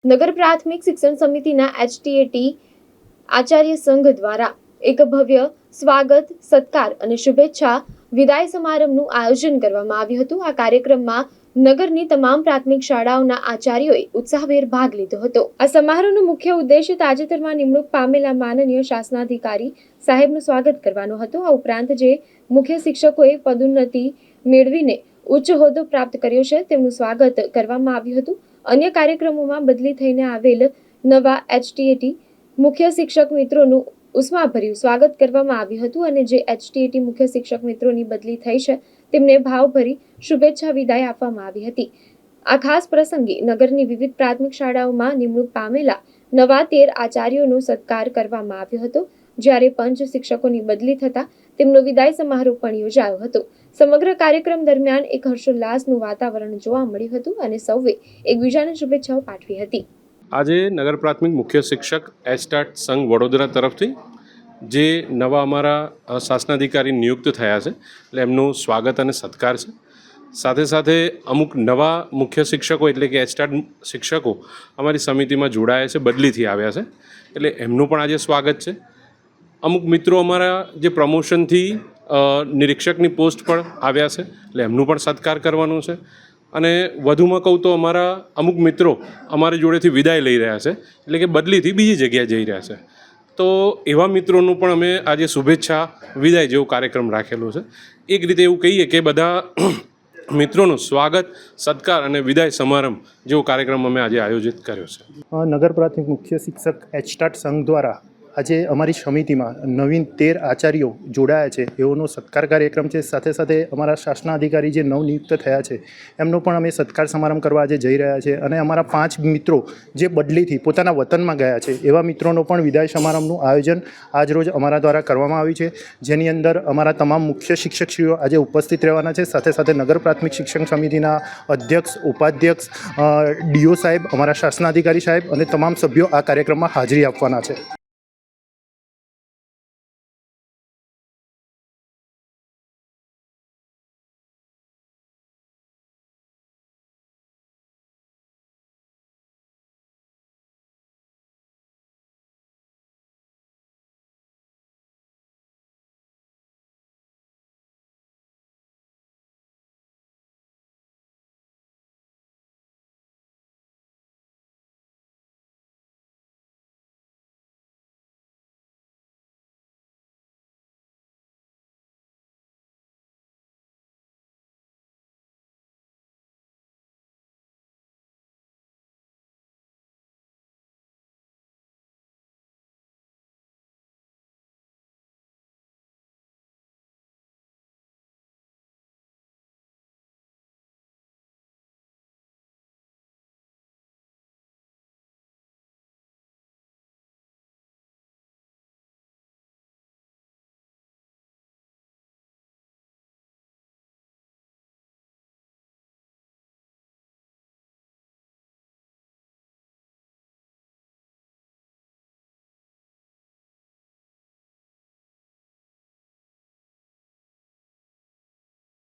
નગર પ્રાથમિક શિક્ષણ સમિતિના એચટીએટી આચાર્ય સંઘ દ્વારા એક ભવ્ય સ્વાગત, સત્કાર અને શુભેચ્છા વિદાય સમારંભનું આયોજન કરવામાં આવ્યું હતું। આ કાર્યક્રમમાં નગરની તમામ પ્રાથમિક શાળાઓના આચાર્યોએ ઉત્સાહભેર ભાગ લીધો હતો। આ સમારોહનો મુખ્ય ઉદ્દેશ્ય તાજેતરમાં નિમણૂક પામેલા માનનીય શાસનાધિકારી સાહેબનું સ્વાગત કરવાનો હતો। આ ઉપરાંત જે મુખ્ય શિક્ષકોએ પદોન્નતિ મેળવીને ઉચ્ચ હોદ્દો પ્રાપ્ત કર્યો છે તેમનું સ્વાગત કરવામાં આવ્યું હતું। અન્ય કાર્યક્રમોમાં બદલી થઈને આવેલ નવા એચટીએટી મુખ્ય શિક્ષક મિત્રોનું ઉષ્માભર્યું સ્વાગત કરવામાં આવ્યું હતું અને જે એચટીએટી મુખ્ય શિક્ષક મિત્રોની બદલી થઈ છે તેમને ભાવભરી શુભેચ્છા વિદાય આપવામાં આવી હતી। આ ખાસ પ્રસંગે નગરની વિવિધ પ્રાથમિક શાળાઓમાં નિમણૂક પામેલા નવા 13 આચાર્યોનો સત્કાર કરવામાં આવ્યો હતો, જ્યારે પંચ શિક્ષકોની બદલી થતા તેમનો વિદાય સમારોહ પણ યોજાયો હતો। સમગ્ર કાર્યક્રમ દરમિયાન એક હર્ષોલ્લાસનું વાતાવરણ જોવા મળ્યું હતું અને સૌએ એકબીજાને શુભેચ્છાઓ પાઠવી હતી। આજે નગર પ્રાથમિક મુખ્ય શિક્ષક એચટાટ સંઘ વડોદરા તરફથી જે નવા અમારા શાસનાધિકારી નિયુક્ત થયા છે એટલે એમનું સ્વાગત અને સત્કાર છે। સાથે સાથે અમુક નવા મુખ્ય શિક્ષકો એટલે કે એચટાટ શિક્ષકો અમારી સમિતિમાં જોડાયા છે, બદલીથી આવ્યા છે એટલે એમનું પણ આજે સ્વાગત છે। અમુક મિત્રો અમારા જે પ્રમોશનથી નિરીક્ષકની પોસ્ટ પર આવ્યા છે એટલે એમનું પણ સત્કાર કરવાનું છે। અને વધુમાં કહું તો અમારા અમુક મિત્રો અમારી જોડેથી વિદાય લઈ રહ્યા છે એટલે કે બદલીથી બીજી જગ્યાએ જઈ રહ્યા છે, તો એવા મિત્રોનું પણ અમે આજે શુભેચ્છા વિદાય જેવો કાર્યક્રમ રાખેલો છે। એક રીતે એવું કહીએ કે બધા મિત્રોનું સ્વાગત, સત્કાર અને વિદાય સમારંભ જેવો કાર્યક્રમ અમે આજે આયોજિત કર્યો છે। નગર પ્રાથમિક મુખ્ય શિક્ષક એચટાટ સંઘ દ્વારા આજે અમારી સમિતિમાં નવીન 13 આચાર્યો જોડાયા છે એઓનો સત્કાર કાર્યક્રમ છે। સાથે સાથે અમારા શાસનાધિકારી જે નવનિયુક્ત થયા છે એમનો પણ અમે સત્કાર સમારંભ કરવા આજે જઈ રહ્યા છે અને અમારા 5 મિત્રો જે બદલીથી પોતાના વતનમાં ગયા છે એવા મિત્રોનો પણ વિદાય સમારંભનું આયોજન આજરોજ અમારા દ્વારા કરવામાં આવ્યું છે, જેની અંદર અમારા તમામ મુખ્ય શિક્ષકશ્રીઓ આજે ઉપસ્થિત રહેવાના છે। સાથે સાથે નગર પ્રાથમિક શિક્ષણ સમિતિના અધ્યક્ષ, ઉપાધ્યક્ષ, ડીઓ સાહેબ, અમારા શાસનાધિકારી સાહેબ અને તમામ સભ્યો આ કાર્યક્રમમાં હાજરી આપવાના છે।